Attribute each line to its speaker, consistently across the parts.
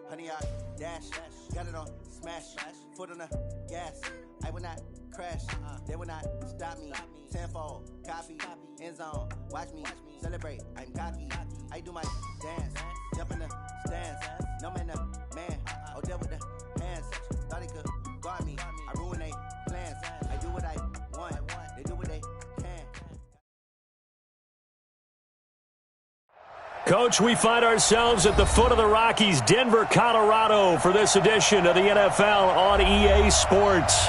Speaker 1: Honey, I dash, got it on smash, foot on the gas. I will not crash, they will not stop me. Tenfold, copy, end zone, watch me celebrate. I'm cocky, I do my dance, jump in the stands. No man, man, oh deal with the hands. Thought he could guard me, I ruin they plans. I do what I want, they do what they can.
Speaker 2: Coach, we find ourselves at the foot of the Rockies, Denver, Colorado, for this edition of the NFL on EA Sports.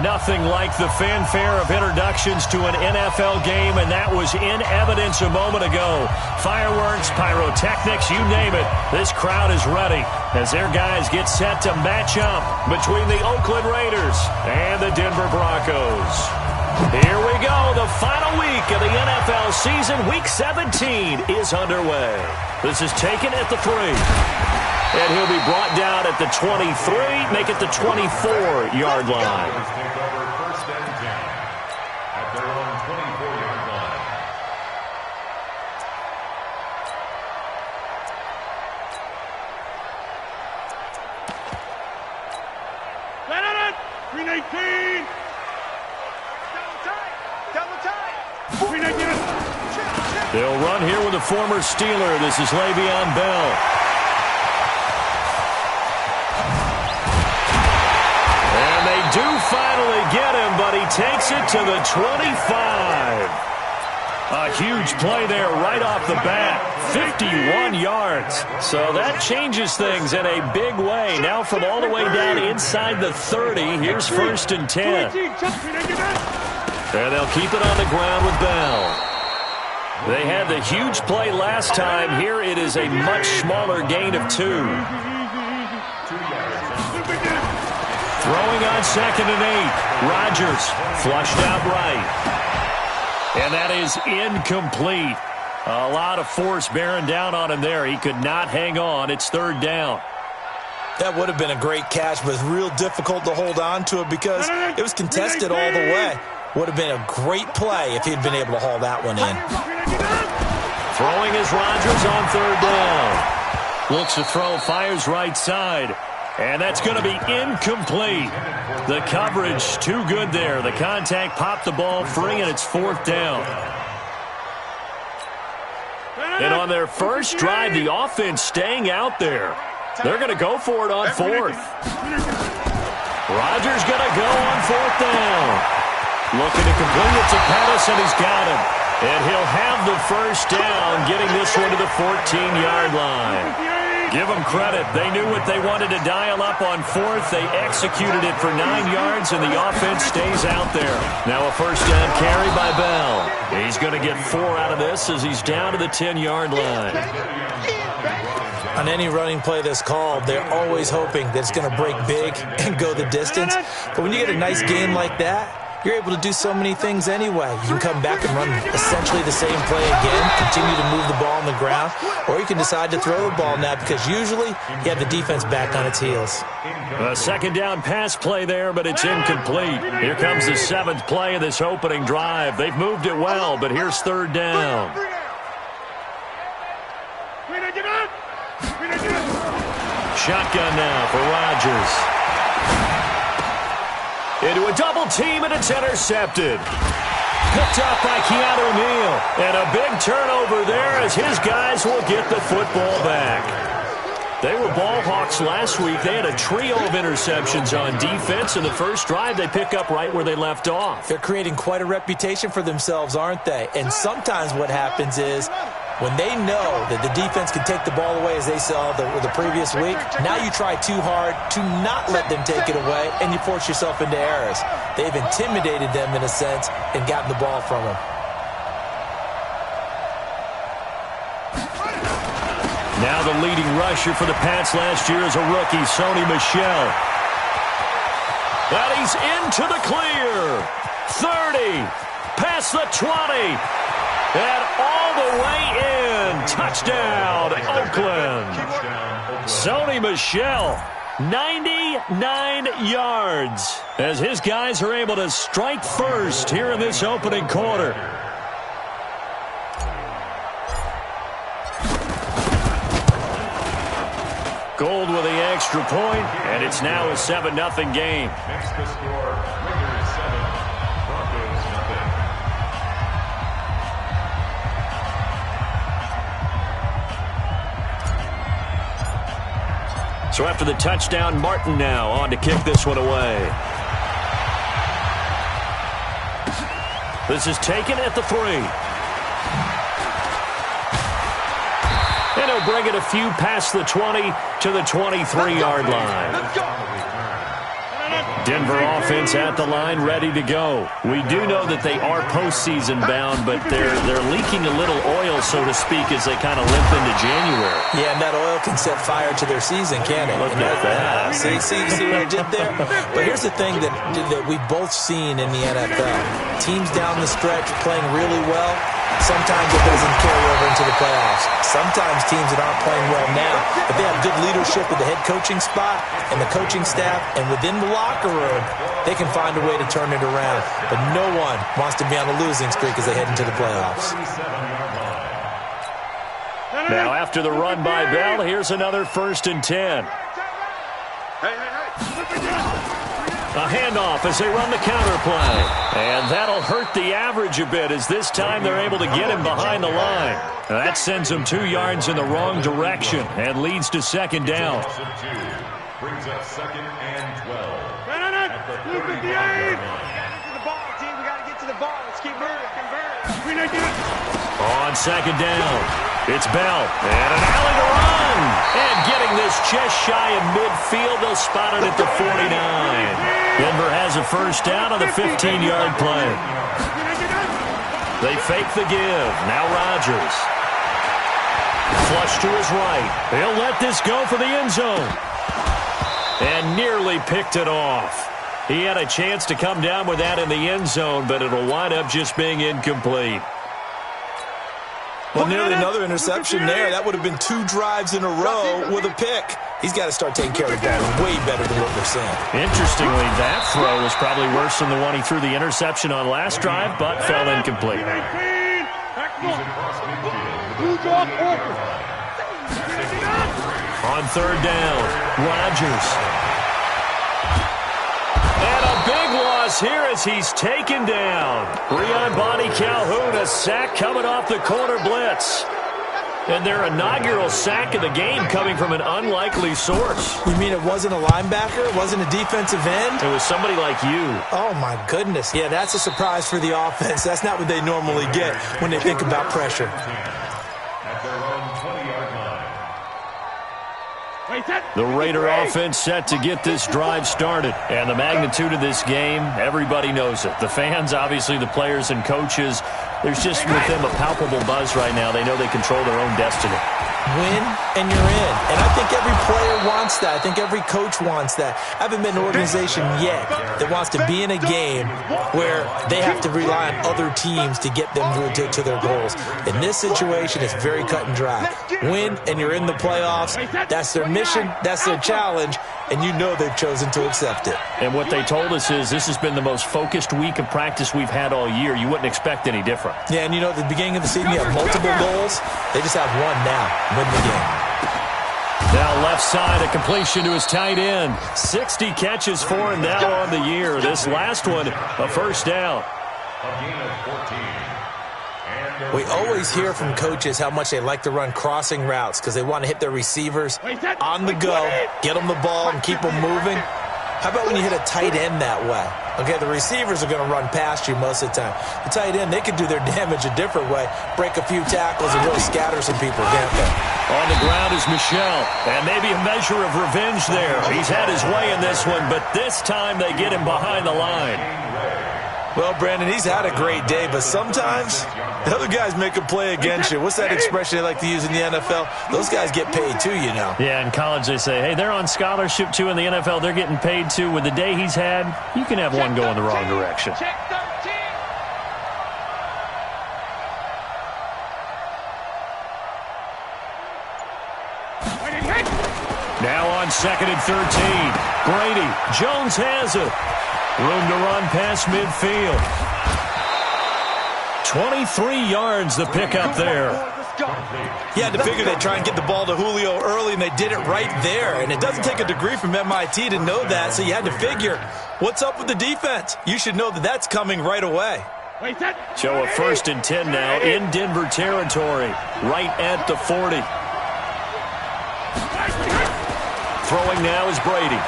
Speaker 2: Nothing like the fanfare of introductions to an NFL game, and that was in evidence a moment ago. Fireworks, pyrotechnics, you name it. This crowd is ready as their guys get set to match up between the Oakland Raiders and the Denver Broncos. Here we go. The final week of the NFL season, Week 17, is underway. This is taken at the 3. And he'll be brought down at the 23, make it the 24-yard line.
Speaker 3: Take over first and 10 at their own 24-yard line.
Speaker 4: Let it! 319! Double tight! 319!
Speaker 2: They'll run here with a former Steeler. This is Le'Veon Bell. Do finally get him, but he takes it to the 25. A huge play there right off the bat. 51 yards. So that changes things in a big way. Now from all the way down inside the 30, here's first and 10. And they'll keep it on the ground with Bell. They had the huge play last time. Here it is a much smaller gain of 2. Throwing on second and 8. Rodgers flushed out right. And that is incomplete. A lot of force bearing down on him there. He could not hang on. It's third down.
Speaker 5: That would have been a great catch, but real difficult to hold on to it because it was contested all the way. Would have been a great play if he'd been able to haul that one in.
Speaker 2: Throwing is Rodgers on third down. Looks to throw, fires right side. And that's going to be incomplete. The coverage too good there. The contact popped the ball free, and it's fourth down. And on their first drive, the offense staying out there. They're going to go for it on fourth. Rodgers going to go on fourth down. Looking to complete it to Pettis, and he's got him. And he'll have the first down, getting this one to the 14-yard line. Give them credit. They knew what they wanted to dial up on fourth. They executed it for 9 yards, and the offense stays out there. Now a first down carry by Bell. He's going to get 4 out of this as he's down to the 10-yard line.
Speaker 5: On any running play that's called, they're always hoping that it's going to break big and go the distance. But when you get a nice game like that, you're able to do so many things anyway. You can come back and run essentially the same play again, continue to move the ball on the ground, or you can decide to throw the ball now because usually you have the defense back on its heels.
Speaker 2: A second down pass play there, but it's incomplete. Here comes the 7th play of this opening drive. They've moved it well, but here's third down. Shotgun now for Rodgers. Into a double team, and it's intercepted. Picked up by Keanu Neal. And a big turnover there as his guys will get the football back. They were ball hawks last week. They had a trio of interceptions on defense. In the first drive, they pick up right where they left off.
Speaker 5: They're creating quite a reputation for themselves, aren't they? And sometimes what happens is when they know that the defense can take the ball away, as they saw the previous week, now you try too hard to not let them take it away, and you force yourself into errors. They've intimidated them in a sense and gotten the ball from them.
Speaker 2: Now the leading rusher for the Pats last year is a rookie, Sony Michel. And he's into the clear. 30, past the 20. And all the way in. Touchdown, Oakland. Sony Michel, 99 yards, as his guys are able to strike first here in this opening quarter. Gold with the extra point, and it's now a 7-0 game.
Speaker 3: Makes the score Raiders 7, Broncos nothing.
Speaker 2: So after the touchdown, Martin now on to kick this one away. This is taken at the 3. And he'll bring it a few past the 20 to the 23-yard line. Denver offense at the line, ready to go. We do know that they are postseason bound, but they're leaking a little oil, so to speak, as they kind of limp into January.
Speaker 5: Yeah, and that oil can set fire to their season, can't it?
Speaker 2: Look at that.
Speaker 5: See what I did there? But here's the thing that we've both seen in the NFL. Teams down the stretch playing really well. Sometimes it doesn't carry over into the playoffs. Sometimes teams that aren't playing well now, but they have good leadership with the head coaching spot and the coaching staff, and within the locker room, they can find a way to turn it around. But no one wants to be on a losing streak as they head into the playoffs.
Speaker 2: Now after the run by Bell, here's another 1st and 10. A handoff as they run the counter play. And that'll hurt the average a bit, as this time they're able to get him behind the line. That sends him 2 yards in the wrong direction and leads to 2nd down.
Speaker 3: Brings up 2nd and 12.
Speaker 4: Blue 58. We got to get to the ball, team. We got to get to the ball. Let's keep moving. Convert.
Speaker 2: On 2nd down, it's Bell. And an alley to run. And getting this just shy of midfield, they'll spot it at the 49. Denver has a 1st down on the 15-yard play. They fake the give. Now Rodgers. Flush to his right. He'll let this go for the end zone. And nearly picked it off. He had a chance to come down with that in the end zone, but it'll wind up just being incomplete.
Speaker 5: Well, nearly another interception there. That would have been 2 drives in a row with a pick. He's got to start taking care of the ball way better than what we're seeing.
Speaker 2: Interestingly, that throw was probably worse than the one he threw the interception on last drive, but fell incomplete. On 3rd down, Rodgers. And a big loss here as he's taken down. Breon Bonnie Calhoun, a sack coming off the corner blitz. And their inaugural sack of the game coming from an unlikely source.
Speaker 5: You mean it wasn't a linebacker? It wasn't a defensive end?
Speaker 2: It was somebody like you.
Speaker 5: Oh, my goodness. Yeah, that's a surprise for the offense. That's not what they normally get when they think about pressure.
Speaker 3: At their own 20-yard line.
Speaker 2: The Raider offense set to get this drive started. And the magnitude of this game, everybody knows it. The fans, obviously the players and coaches. There's just with them a palpable buzz right now. They know they control their own destiny.
Speaker 5: Win and you're in. And I think every player wants that. I think every coach wants that. I haven't been an organization yet that wants to be in a game where they have to rely on other teams to get them to their goals. In this situation, it's very cut and dry. Win and you're in the playoffs. That's their mission. That's their challenge. And you know they've chosen to accept it.
Speaker 2: And what they told us is this has been the most focused week of practice we've had all year. You wouldn't expect any different.
Speaker 5: Yeah, and you know, at the beginning of the season, you have multiple goals. They just have one now. Win the game.
Speaker 2: Now left side, a completion to his tight end. 60 catches for him now on the year. This last one, a 1st down.
Speaker 3: A gain of 14.
Speaker 5: We always hear from coaches how much they like to run crossing routes because they want to hit their receivers on the go, get them the ball, and keep them moving. How about when you hit a tight end that way? Okay, the receivers are going to run past you most of the time. The tight end, they can do their damage a different way, break a few tackles and really scatter some people, can't they?
Speaker 2: On the ground is Michel, and maybe a measure of revenge there. He's had his way in this one, but this time they get him behind the line.
Speaker 5: Well, Brandon, he's had a great day, but sometimes the other guys make a play against you. What's that expression they like to use in the NFL? Those guys get paid too, you know.
Speaker 2: Yeah, in college they say, hey, they're on scholarship too. In the NFL, they're getting paid too. With the day he's had, you can have one go in the wrong direction. Now on 2nd and 13. Brady. Jones has it. Room to run past midfield. 23 yards the pickup there.
Speaker 5: You had to figure they'd try and get the ball to Julio early, and they did it right there. And it doesn't take a degree from MIT to know that, so you had to figure, what's up with the defense? You should know that that's coming right away.
Speaker 2: So a 1st and 10 now in Denver territory, right at the 40. Throwing now is Brady.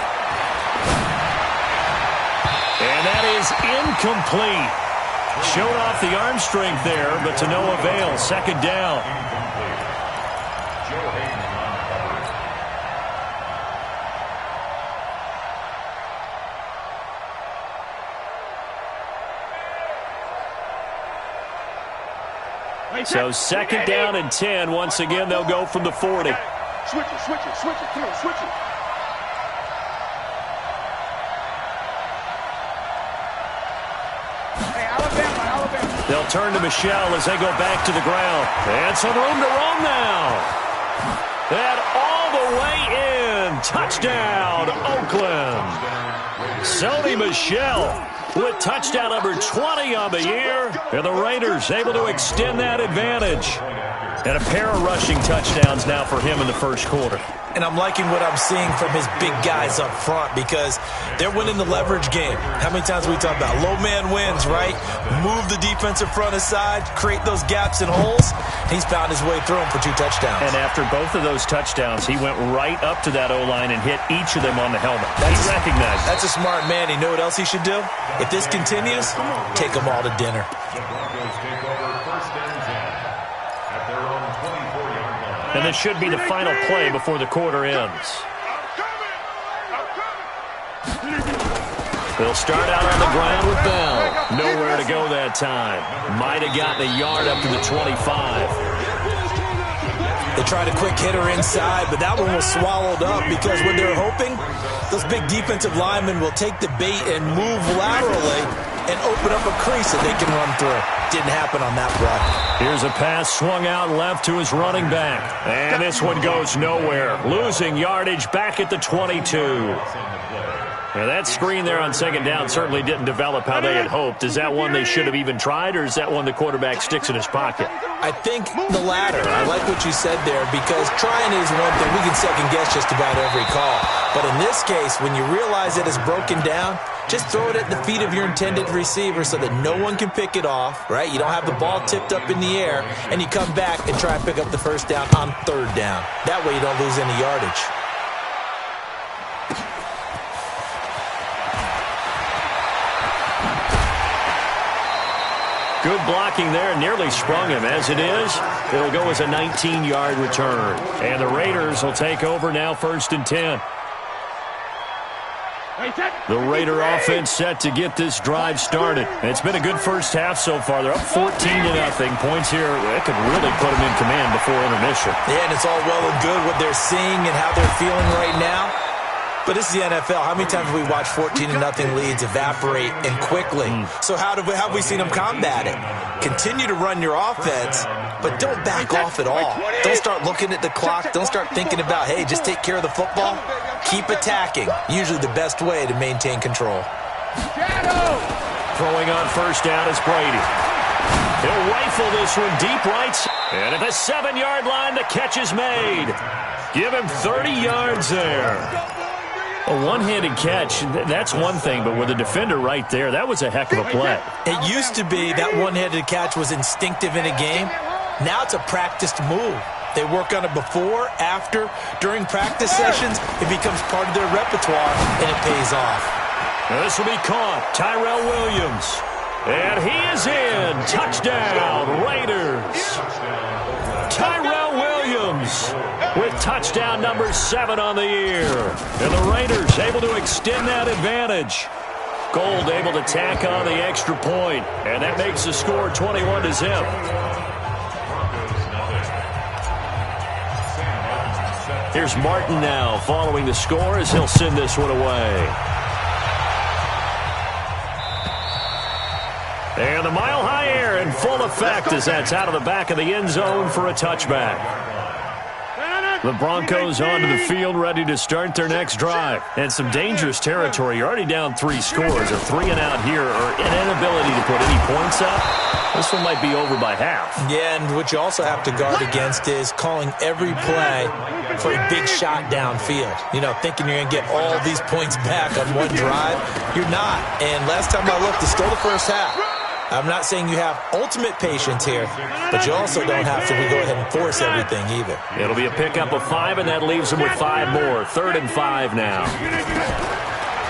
Speaker 2: And that is incomplete. Showed off the arm strength there, but to no avail. 2nd down. So 2nd down and 10. Once again, they'll go from the 40.
Speaker 4: Switch it. Come on, switch it.
Speaker 2: They'll turn to Michelle as they go back to the ground. And some room to roam now. And all the way in. Touchdown, Oakland. Sony Michel with touchdown number 20 on the year. And the Raiders able to extend that advantage. And a pair of rushing touchdowns now for him in the first quarter.
Speaker 5: And I'm liking what I'm seeing from his big guys up front because they're winning the leverage game. How many times we talk about low man wins, right? Move the defensive front aside, create those gaps and holes. He's found his way through them for 2 touchdowns.
Speaker 2: And after both of those touchdowns, he went right up to that O-line and hit each of them on the helmet. He recognized it.
Speaker 5: That's a smart man. You know what else he should do? If this continues, take them all to dinner.
Speaker 2: And this should be the final play before the quarter ends. They'll start out on the ground with Bell. Nowhere to go that time. Might have gotten a yard up to the 25.
Speaker 5: They tried a quick hitter inside, but that one was swallowed up because when they're hoping, those big defensive linemen will take the bait and move laterally and open up a crease that they can run through. Didn't happen on that play.
Speaker 2: Here's a pass swung out left to his running back. And this one goes nowhere. Losing yardage back at the 22. Now that screen there on 2nd down certainly didn't develop how they had hoped. Is that one they should have even tried, or is that one the quarterback sticks in his pocket?
Speaker 5: I think the latter. I like what you said there because trying is one thing. We can second guess just about every call. But in this case, when you realize it is broken down, just throw it at the feet of your intended receiver so that no one can pick it off, right? You don't have the ball tipped up in the air, and you come back and try and pick up the 1st down on 3rd down. That way you don't lose any yardage.
Speaker 2: Good blocking there, nearly sprung him. As it is, it'll go as a 19-yard return. And the Raiders will take over now 1st and 10. The Raider offense set to get this drive started. It's been a good first half so far. They're up 14-0. Points here that could really put them in command before intermission.
Speaker 5: Yeah, and it's all well and good what they're seeing and how they're feeling right now. But this is the NFL. How many times have we watched 14-0 leads evaporate and quickly? So how have we seen them combat it? Continue to run your offense, but don't back off at all. Don't start looking at the clock. Don't start thinking about, hey, just take care of the football. Keep attacking. Usually the best way to maintain control.
Speaker 2: Throwing on 1st down is Brady. He'll rifle this one deep right. And at the 7-yard line, the catch is made. Give him 30 yards there. A one-handed catch, that's one thing, but with a defender right there, that was a heck of a play.
Speaker 5: It used to be that one-handed catch was instinctive in a game. Now it's a practiced move. They work on it before, after, during practice sessions. It becomes part of their repertoire, and it pays off.
Speaker 2: Now this will be caught. Tyrell Williams. And he is in. Touchdown, Raiders. Tyrell Williams with touchdown number 7 on the year. And the Raiders able to extend that advantage. Gold able to tack on the extra point. And that makes the score 21-0. Here's Martin now following the score as he'll send this one away. And the mile-high air in full effect as that's out of the back of the end zone for a touchback. The Broncos onto the field, ready to start their next drive. And some dangerous territory. You're already down 3 scores. A 3 and out here, or an inability to put any points up. This one might be over by half. Yeah, and what you also have to guard against is calling every play for a big shot downfield. You know, thinking you're going to get all these points back on one drive. You're not. And last time I looked, it's still the first half. I'm not saying you have ultimate patience here, but you also don't have to go ahead and force everything either. It'll be a pickup of 5, and that leaves them with 5 more. 3rd and 5 now.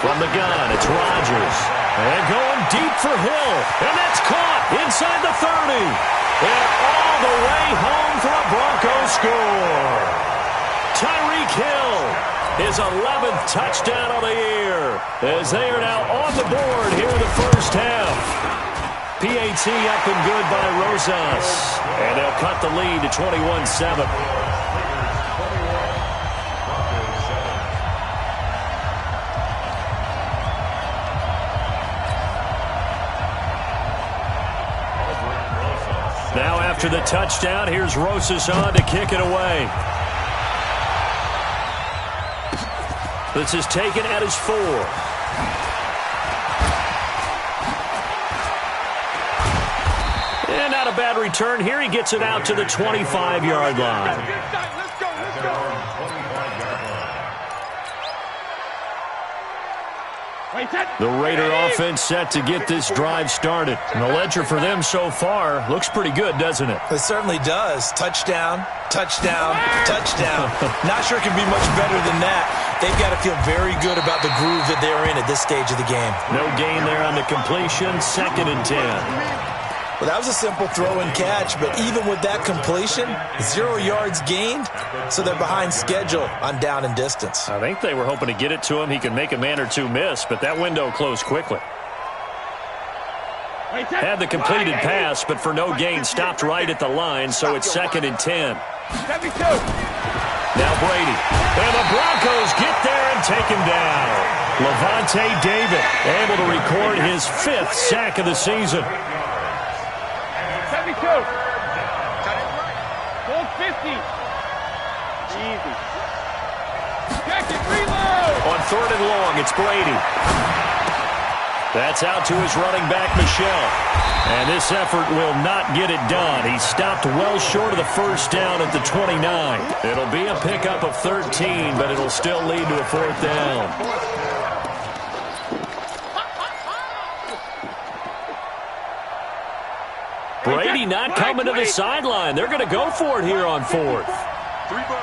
Speaker 2: From the gun, it's Rodgers. And going deep for Hill. And that's caught inside the 30. And all the way home for a Broncos score. Tyreek Hill, his 11th touchdown of the year, as they are now on the board here in the first half. PAT up and good by Rosas. And they'll cut the lead to 21-7. Now after the touchdown, here's Rosas on to kick it away. This is taken at his 4. And not a bad return here. He gets it out to the 25-yard line.
Speaker 4: Let's go.
Speaker 2: The Raider offense set to get this drive started. And the ledger for them so far looks pretty good, doesn't it?
Speaker 5: It certainly does. Touchdown, touchdown, touchdown. Not sure it can be much better than that. They've got to feel very good about the groove that they're in at this stage of the game.
Speaker 2: No gain there on the completion. 2nd and 10.
Speaker 5: Well, that was a simple throw and catch, but even with that completion, 0 yards gained, so they're behind schedule on down and distance.
Speaker 2: I think they were hoping to get it to him. He could make a man or two miss, but that window closed quickly. Had the completed pass, but for no gain, stopped right at the line, so it's 2nd and 10. Now Brady. And the Broncos get there and take him down. Levante David able to record his 5th sack of the season.
Speaker 4: 72. 450. Easy. Jacket, reload.
Speaker 2: On 3rd and long, it's Brady. That's out to his running back, Michel. And this effort will not get it done. He stopped well short of the first down at the 29. It'll be a pickup of 13, but it'll still lead to a 4th down. Brady not coming to the sideline. They're going to go for it here on 4th.
Speaker 4: 3 bud.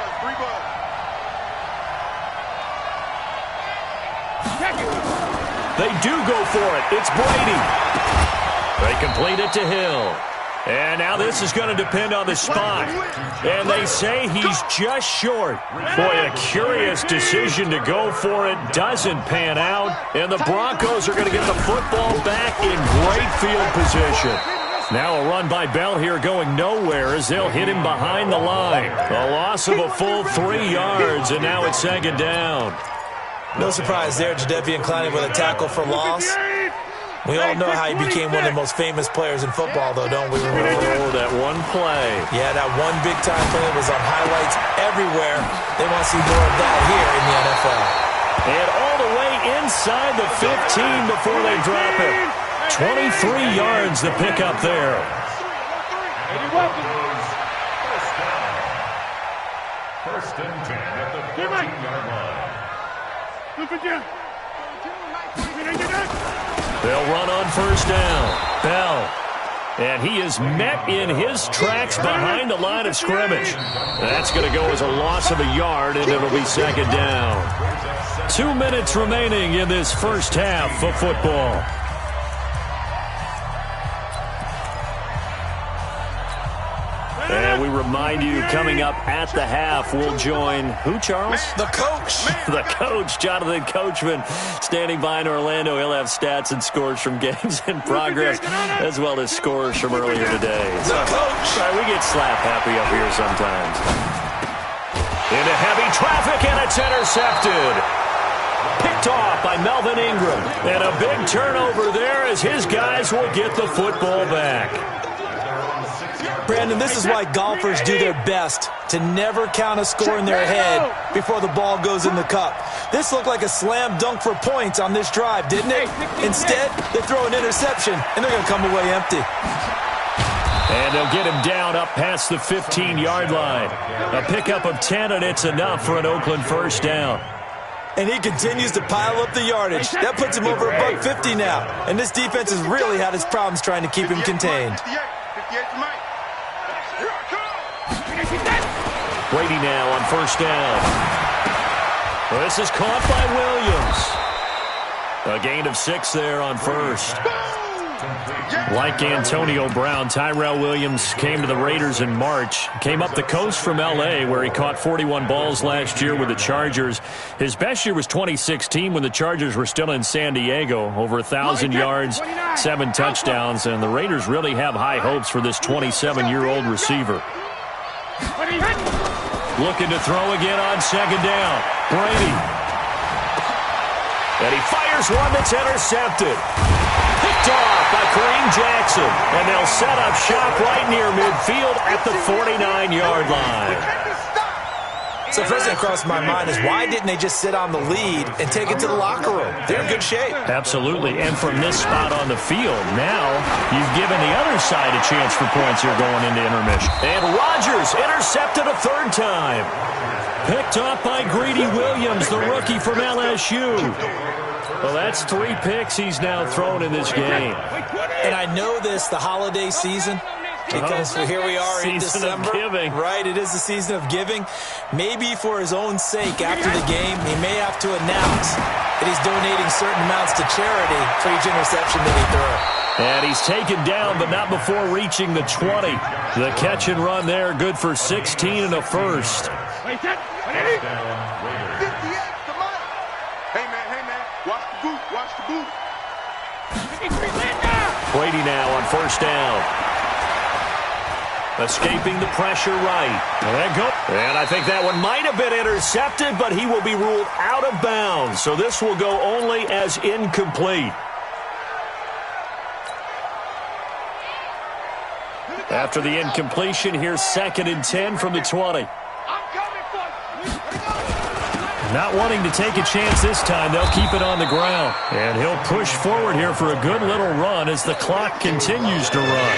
Speaker 2: They do go for it. It's Brady. They complete it to Hill. And now this is going to depend on the spot. And they say he's just short. Boy, a curious decision to go for it. Doesn't pan out. And the Broncos are going to get the football back in great field position. Now a run by Bell here going nowhere as they'll hit him behind the line. A loss of a full 3 yards, and now it's 2nd down.
Speaker 5: No surprise there, Jadeveon Clowney with a tackle for loss. We all know how he became one of the most famous players in football, though, don't we?
Speaker 2: Oh, that one play.
Speaker 5: Yeah, that one big-time play was on highlights everywhere. They want to see more of that here in the NFL.
Speaker 2: And all the way inside the 15 before they drop it. 23 yards to pick up there.
Speaker 3: First and 10 at the 14-yard line.
Speaker 2: They'll run on 1st down. Bell. And he is met in his tracks behind the line of scrimmage. That's going to go as a loss of a yard, and it'll be 2nd down. 2 minutes remaining in this first half of football. And we remind you, coming up at the half, we'll join who, Charles?
Speaker 5: The coach.
Speaker 2: The coach, Jonathan Coachman, standing by in Orlando. He'll have stats and scores from games in progress, as well as scores from earlier today.
Speaker 5: The coach.
Speaker 2: Sorry, we get slap happy up here sometimes. Into heavy traffic, and it's intercepted. Picked off by Melvin Ingram. And a big turnover there as his guys will get the football back.
Speaker 5: Brandon, this is why golfers do their best to never count a score in their head before the ball goes in the cup. This looked like a slam dunk for points on this drive, didn't it? Instead, they throw an interception, and they're going to come away empty.
Speaker 2: And they'll get him down up past the 15-yard line. A pickup of 10, and it's enough for an Oakland first down.
Speaker 5: And he continues to pile up the yardage. That puts him over $150 now. And this defense has really had its problems trying to keep him contained.
Speaker 2: Brady now on first down. Well, this is caught by Williams. A gain of 6 there on first. Like Antonio Brown, Tyrell Williams came to the Raiders in March. Came up the coast from L.A., where he caught 41 balls last year with the Chargers. His best year was 2016 when the Chargers were still in San Diego. Over 1,000 yards, 7 touchdowns, and the Raiders really have high hopes for this 27-year-old receiver. Looking to throw again on second down. Brady. And he fires one that's intercepted. Picked off by Kareem Jackson. And they'll set up shop right near midfield at the 49-yard line.
Speaker 5: So first thing that crossed my mind is why didn't they just sit on the lead and take it to the locker room? They're in good shape.
Speaker 2: Absolutely. And from this spot on the field, now you've given the other side a chance for points here going into intermission. And Rodgers intercepted a third time. Picked off by Greedy Williams, the rookie from LSU. Well, that's 3 picks he's now thrown in this game.
Speaker 5: And I know this, the holiday season, because here we are in December.
Speaker 2: Season of giving.
Speaker 5: Right, it is the season of giving. Maybe for his own sake after the game, he may have to announce that he's donating certain amounts to charity for each interception that he throws.
Speaker 2: And he's taken down, but not before reaching the 20. The catch and run there, good for 16 and a first. Brady now on first down. Escaping the pressure right. And I think that one might have been intercepted, but he will be ruled out of bounds. So this will go only as incomplete. After the incompletion, here's 2nd and 10 from the 20. Not wanting to take a chance this time, they'll keep it on the ground. And he'll push forward here for a good little run as the clock continues to run.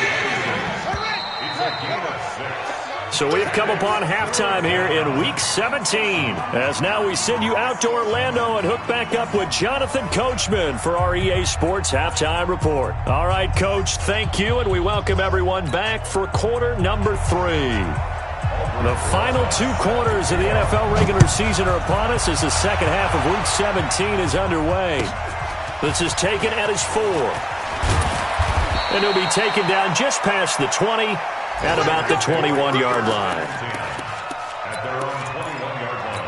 Speaker 2: So we've come upon halftime here in Week 17. As now we send you out to Orlando and hook back up with Jonathan Coachman for our EA Sports Halftime Report. All right, Coach, thank you, and we welcome everyone back for quarter number 3. The final 2 quarters of the NFL regular season are upon us as the second half of Week 17 is underway. This is taken at his 4. And he'll be taken down just past the 20 at about the 21-yard line.
Speaker 3: At their own 21-yard line.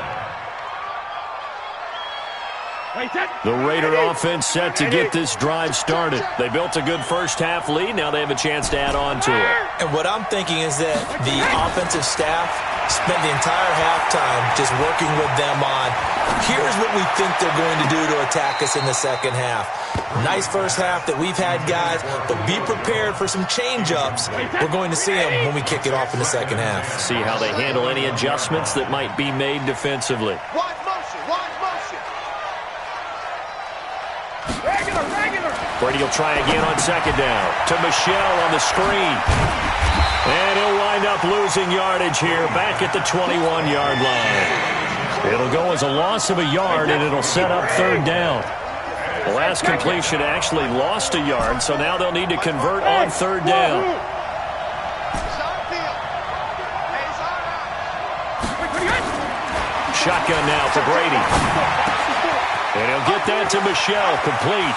Speaker 2: The Raider offense set to get this drive started. They built a good first-half lead. Now they have a chance to add on to it.
Speaker 5: And what I'm thinking is that the offensive staff spent the entire halftime just working with them on, here's what we think they're going to do to attack us in the second half. Nice first half that we've had, guys, but be prepared for some change-ups. We're going to see them when we kick it off in the second half.
Speaker 2: See how they handle any adjustments that might be made defensively.
Speaker 4: Watch motion, watch motion.
Speaker 2: Brady will try again on second down. To Michelle on the screen. And he'll wind up losing yardage here back at the 21-yard line. It'll go as a loss of a yard, and it'll set up third down. The last completion actually lost a yard, so now they'll need to convert on third down. Shotgun now for Brady. And he'll get that to Michelle, complete.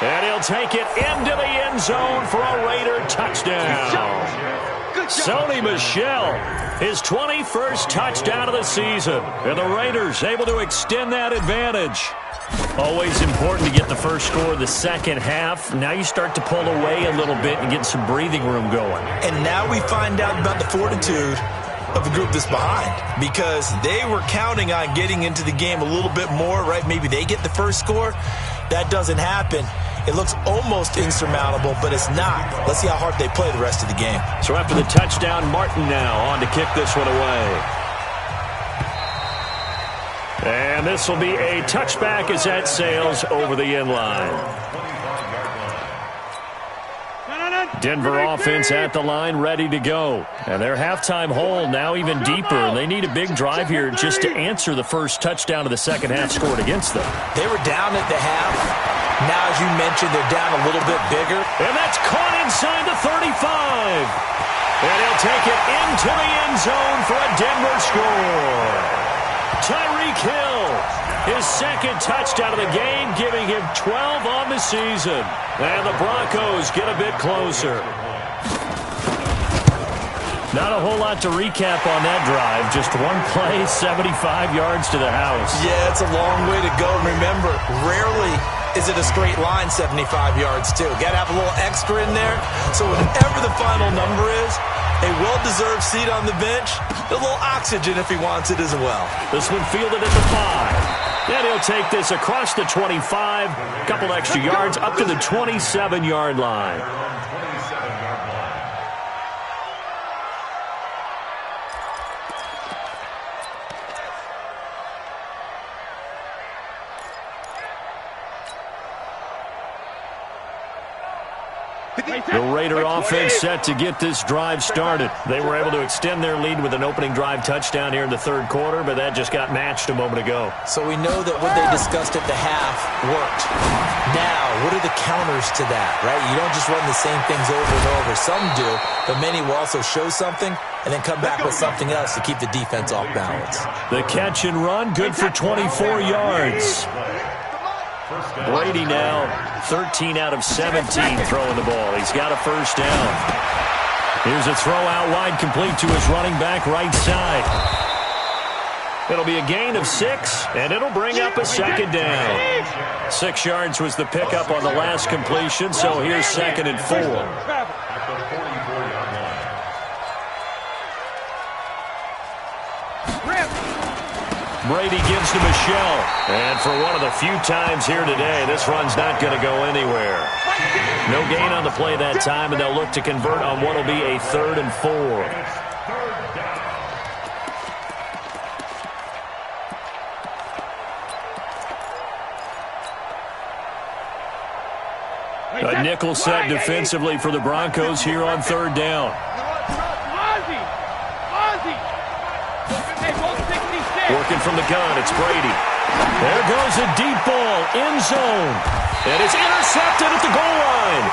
Speaker 2: And he'll take it into the end zone for a Raider touchdown. Sony Michel, his 21st touchdown of the season. And the Raiders able to extend that advantage. Always important to get the first score of the second half. Now you start to pull away a little bit and get some breathing room going.
Speaker 5: And now we find out about the fortitude of the group that's behind, because they were counting on getting into the game a little bit more, right? Maybe they get the first score. that doesn't happen, it looks almost insurmountable, but it's not. Let's see how hard they play the rest of the game.
Speaker 2: So after the touchdown, Martin now on to kick this one away. And this will be a touchback as that sails over the end line. Denver offense at the line, ready to go. And their halftime hole now even deeper, and they need a big drive here just to answer the first touchdown of the second half scored against them.
Speaker 5: They were down at the half. Now, as you mentioned, they're down a little bit bigger.
Speaker 2: And that's caught inside the 35. And he'll take it into the end zone for a Denver score. Tyreek Hill, his second touchdown of the game, giving him 12 on the season. And the Broncos get a bit closer. Not a whole lot to recap on that drive. Just one play, 75 yards to the house.
Speaker 5: Yeah, it's a long way to go. Remember, rarely is it a straight line 75 yards, too. Got to have a little extra in there. So whatever the final number is, a well-deserved seat on the bench, a little oxygen if he wants it as well.
Speaker 2: This one fielded at the 5. And he'll take this across the 25, a couple extra yards, up to the 27-yard line. The Raider offense set to get this drive started. They were able to extend their lead with an opening drive touchdown here in the third quarter, but that just got matched a moment ago.
Speaker 5: So we know that what they discussed at the half worked. Now, what are the counters to that, right? You don't just run the same things over and over. Some do, but many will also show something and then come back with something else to keep the defense off balance.
Speaker 2: The catch and run, good for 24 yards. Brady now 13 out of 17 throwing the ball. He's got a first down. Here's a throw out wide, complete to his running back right side. It'll be a gain of 6, and it'll bring up a second down. 6 yards was the pickup on the last completion, so here's 2nd and 4. Brady gives to Michelle. And for one of the few times here today, this run's not going to go anywhere. No gain on the play that time, and they'll look to convert on what will be a 3rd and 4. A nickel set defensively for the Broncos here on 3rd down. Working from the gun, it's Brady. There goes a deep ball, end zone. And it's intercepted at the goal line.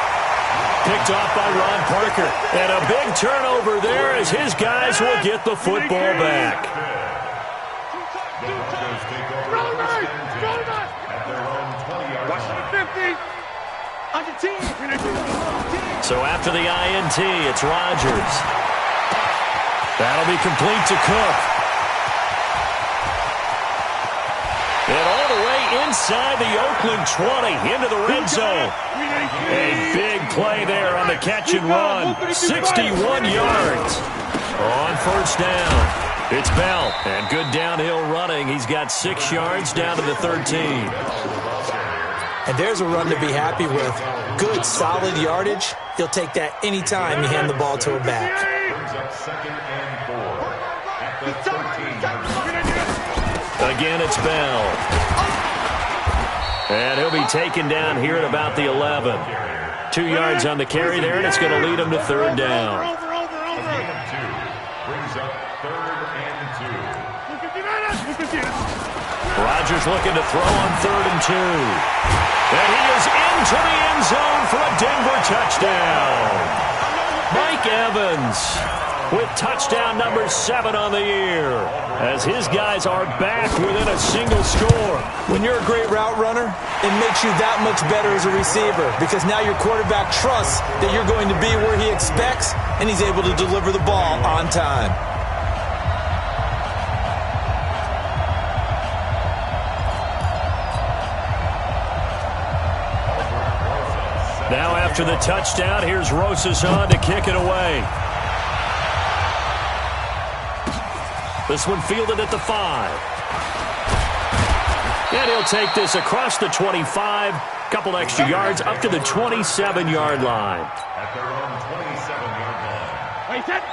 Speaker 2: Picked off by Ron Parker. And a big turnover there as his guys will get the football back. So after the INT, it's Rodgers. That'll be complete to Cook. And all the way inside the Oakland 20 into the red zone. A big play there on the catch and run. 61 yards on first down. It's Bell, and good downhill running. He's got 6 yards down to the 13.
Speaker 5: And there's a run to be happy with. Good, solid yardage. He'll take that anytime you hand the ball to a back.
Speaker 2: Again, it's Bell. And he'll be taken down here at about the 11. 2 yards on the carry there, and it's going to lead him to 3rd down. Rodgers looking to throw on 3rd and 2. And he is into the end zone for a Denver touchdown. Mike Evans with touchdown number 7 on the year, as his guys are back within a single score.
Speaker 5: When you're a great route runner, it makes you that much better as a receiver, because now your quarterback trusts that you're going to be where he expects, and he's able to deliver the ball on time.
Speaker 2: Now after the touchdown, here's Rosas on to kick it away. This one fielded at the 5. And he'll take this across the 25, couple extra yards up to the 27-yard line.
Speaker 3: At their own 27-yard line.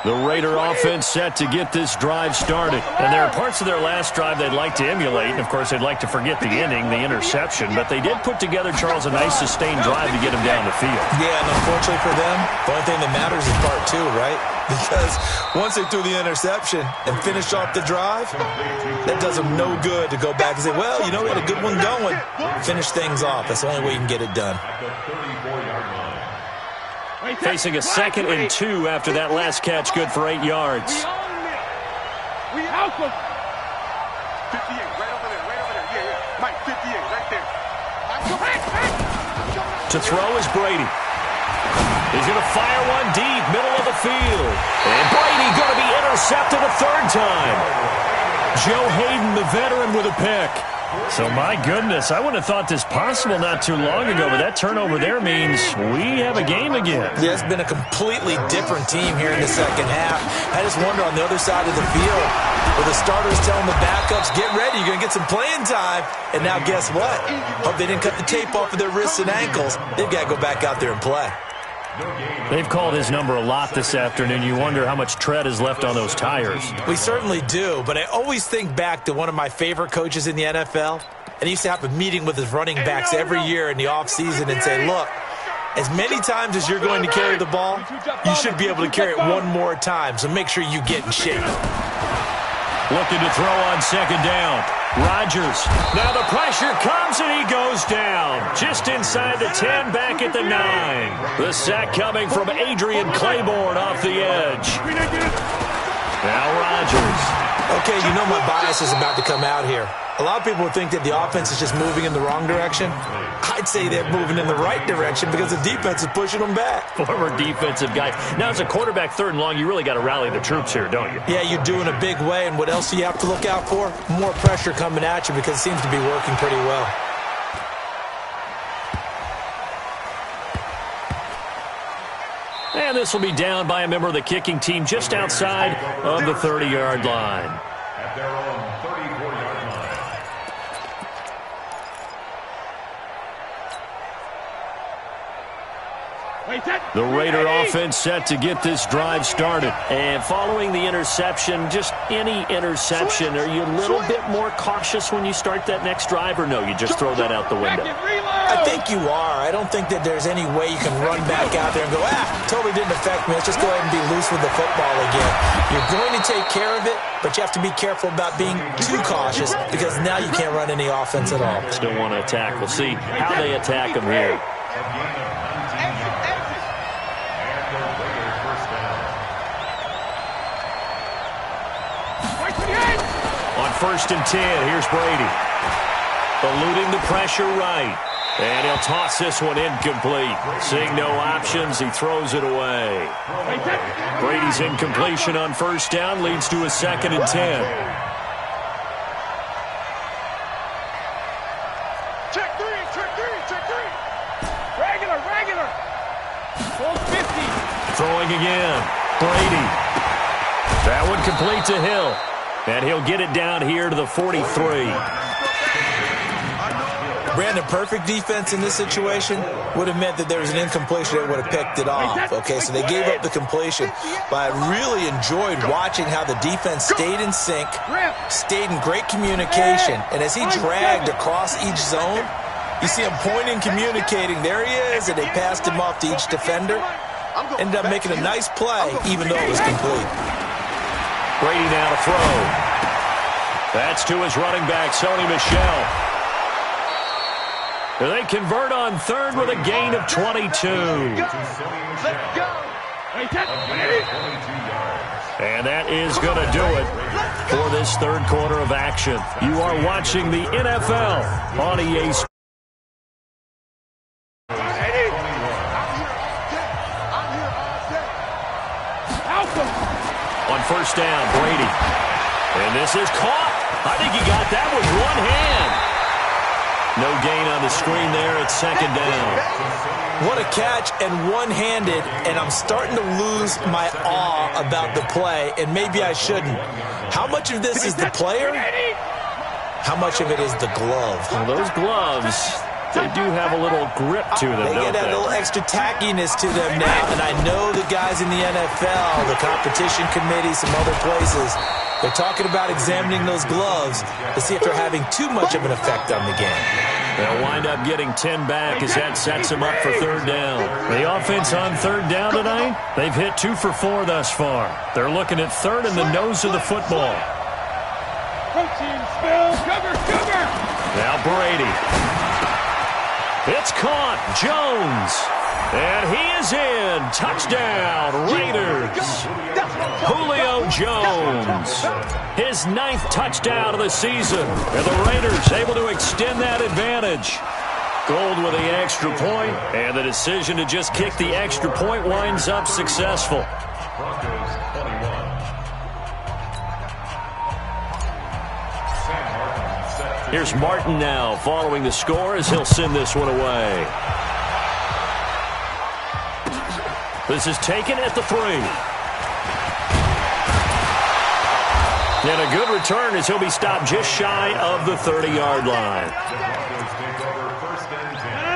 Speaker 2: The Raider offense set to get this drive started. And there are parts of their last drive they'd like to emulate. And, of course, they'd like to forget the inning, the interception. But they did put together, Charles, a nice sustained drive to get him down the field.
Speaker 5: Yeah, and unfortunately for them, the only thing that matters is part two, right? Because once they threw the interception and finished off the drive, that does them no good to go back and say, well, you know, we had a good one going. Finish things off. That's the only way you can get it done.
Speaker 3: At the 34-yard line.
Speaker 2: Facing a 2nd and 2 after that last catch, good for 8 yards.
Speaker 4: We out them. 58, right over there, yeah. Mike, 58, right there.
Speaker 2: To throw is Brady. He's going to fire one deep, middle of the field. And Brady going to be intercepted a 3rd time. Joe Hayden, the veteran, with a pick. So, my goodness, I wouldn't have thought this possible not too long ago, but that turnover there means we have a game again.
Speaker 5: Yeah, it's been a completely different team here in the second half. I just wonder on the other side of the field, where the starters telling the backups, get ready, you're going to get some playing time. And now guess what? Hope they didn't cut the tape off of their wrists and ankles. They've got to go back out there and play.
Speaker 2: They've called his number a lot this afternoon. You wonder how much tread is left on those tires.
Speaker 5: We certainly do, but I always think back to one of my favorite coaches in the NFL. And he used to have a meeting with his running backs every year in the offseason and say, look, as many times as you're going to carry the ball, you should be able to carry it one more time, so make sure you get in shape.
Speaker 2: Looking to throw on 2nd down. Rodgers. Now the pressure comes and he goes down. Just inside the 10, back at the 9. The sack coming from Adrian Claiborne off the edge. Now Rodgers.
Speaker 5: Okay, you know my bias is about to come out here. A lot of people would think that the offense is just moving in the wrong direction. I'd say they're moving in the right direction because the defense is pushing them back.
Speaker 2: Former defensive guy. Now, as a quarterback 3rd and long, you really got to rally the troops here, don't you?
Speaker 5: Yeah, you're doing a big way, and what else do you have to look out for? More pressure coming at you because it seems to be working pretty well.
Speaker 2: And this will be down by a member of the kicking team just outside of the 30-yard line.
Speaker 3: At their own 34-yard line.
Speaker 2: The Raider offense set to get this drive started. And following the interception, just any interception, are you a little bit more cautious when you start that next drive, or no, you just throw that out the window?
Speaker 5: I think you are. I don't think that there's any way you can run back out there and go, totally didn't affect me. Let's just go ahead and be loose with the football again. You're going to take care of it, but you have to be careful about being too cautious because now you can't run any offense at all.
Speaker 2: Still want to attack. We'll see how they attack them here. On 1st and 10, here's Brady. Eluding the pressure right. And he'll toss this one incomplete. Seeing no options, he throws it away. Brady's incompletion on 1st down leads to a 2nd and 10.
Speaker 4: Check three. Regular. Full 50.
Speaker 2: Throwing again. Brady. That one complete to Hill. And he'll get it down here to the 43.
Speaker 5: Brandon, perfect defense in this situation would have meant that there was an incompletion that would have picked it off. Okay, so they gave up the completion. But I really enjoyed watching how the defense stayed in sync, stayed in great communication. And as he dragged across each zone, you see him pointing, communicating. There he is, and they passed him off to each defender. Ended up making a nice play, even though it was complete.
Speaker 2: Brady now to throw. That's to his running back, Sony Michel. They convert on 3rd with a gain of 22.
Speaker 4: Let's go.
Speaker 2: And that is going to do it for this 3rd quarter of action. You are watching the NFL on EA Sports. On 1st down, Brady. And this is caught. I think he got that with one hand. No gain on the screen there at 2nd down.
Speaker 5: What a catch and one-handed, and I'm starting to lose my awe about the play, and maybe I shouldn't. How much of this is the player, How much of it is the glove?
Speaker 2: Well, those gloves, they do have a little grip to them,
Speaker 5: They
Speaker 2: don't
Speaker 5: get that little extra tackiness to them now, and I know the guys in the NFL, the competition committee, some other places, they're talking about examining those gloves to see if they're having too much of an effect on the game.
Speaker 2: They'll wind up getting 10 back as that sets them up for third down. The offense on third down tonight, they've hit 2 for 4 thus far. They're looking at third in the nose of the football.
Speaker 4: Cover!
Speaker 2: Now Brady. It's caught. Jones. And he is in. Touchdown, Raiders. Julio Jones. His 9th touchdown of the season. And the Raiders able to extend that advantage. Gold with the extra point, and the decision to just kick the extra point winds up successful.
Speaker 3: Broncos 21.
Speaker 2: Here's Martin now following the score as he'll send this one away. This is taken at the 3. And a good return as he'll be stopped just shy of the 30-yard line.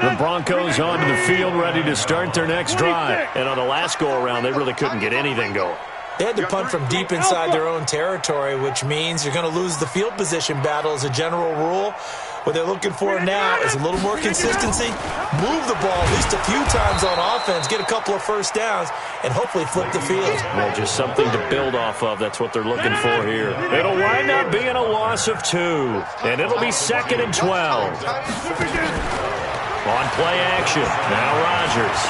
Speaker 2: The Broncos onto the field ready to start their next drive. And on the last go-around, they really couldn't get anything going.
Speaker 5: They had to punt from deep inside their own territory, which means you're going to lose the field position battle as a general rule. What they're looking for now is a little more consistency, move the ball at least a few times on offense, get a couple of first downs, and hopefully flip the field.
Speaker 2: Well, just something to build off of. That's what they're looking for here. It'll wind up being a loss of 2, and it'll be 2nd and 12. On play action, now Rodgers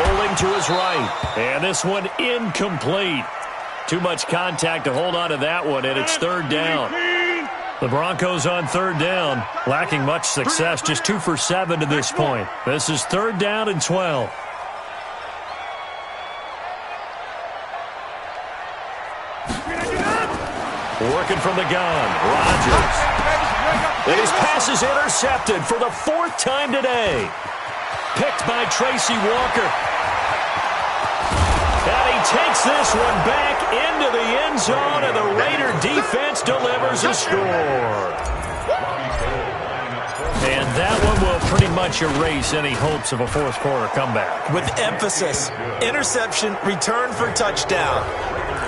Speaker 2: rolling to his right, and this one incomplete. Too much contact to hold on to that one, and it's third down. The Broncos on third down, lacking much success, just 2 for 7 to this point. This is third down and 12. Working from the gun, Rodgers. And his pass is intercepted for the 4th time today. Picked by Tracy Walker. And he takes this one back into the end zone, and the Raider defense delivers a score. And that one will pretty much erase any hopes of a fourth-quarter comeback.
Speaker 5: With emphasis, interception, return for touchdown.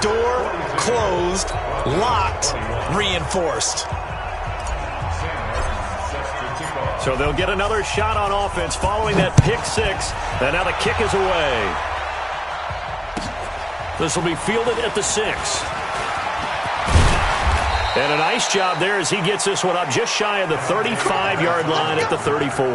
Speaker 5: Door closed, locked, reinforced.
Speaker 2: So they'll get another shot on offense following that pick 6, and now the kick is away. This will be fielded at the 6. And a nice job there as he gets this one up just shy of the 35-yard line at the 34.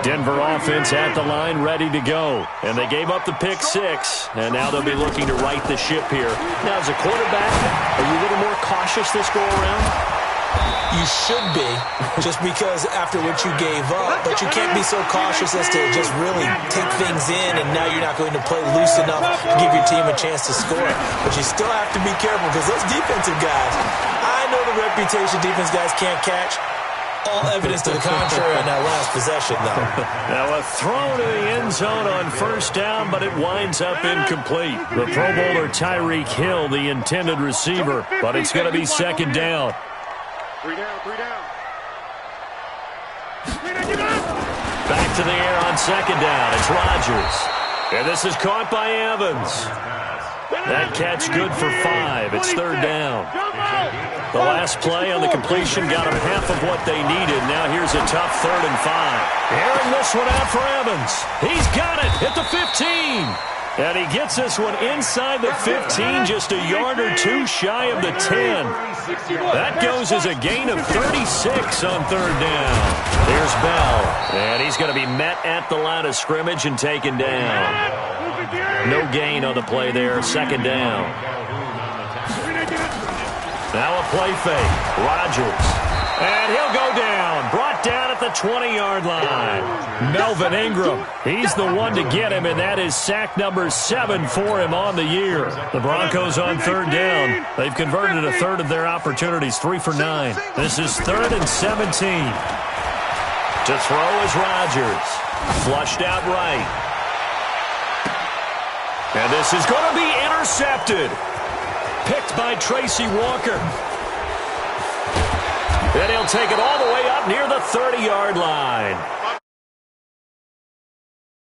Speaker 2: Denver offense at the line, ready to go. And they gave up the pick 6, and now they'll be looking to right the ship here. Now, as a quarterback, are you a little more cautious this go-around?
Speaker 5: You should be, just because after what you gave up, but you can't be so cautious as to just really take things in, and now you're not going to play loose enough to give your team a chance to score. But you still have to be careful, because those defensive guys, I know the reputation defense guys can't catch. All evidence to the contrary on that last possession, though.
Speaker 2: Now a throw to the end zone on first down, but it winds up incomplete. The Pro Bowler Tyreek Hill, the intended receiver, but it's going to be second down.
Speaker 4: 3 down.
Speaker 2: Back to the air on second down. It's Rodgers. And this is caught by Evans. That catch good for 5. It's third down. The last play on the completion got them half of what they needed. Now here's a tough 3rd and 5. Airing this one out for Evans. He's got it at the 15. And he gets this one inside the 15, just a yard or 2 shy of the 10. That goes as a gain of 36 on third down. Here's Bell. And he's going to be met at the line of scrimmage and taken down. No gain on the play there, second down. Now a play fake. Rodgers. And he'll go down. Brought down at the 20-yard line. Melvin Ingram. He's the one to get him, and that is sack number 7 for him on the year. The Broncos on third down. They've converted a third of their opportunities, 3 for 9. This is 3rd and 17. To throw is Rodgers. Flushed out right. And this is going to be intercepted. Picked by Tracy Walker. And he'll take it all the way up near the 30-yard line.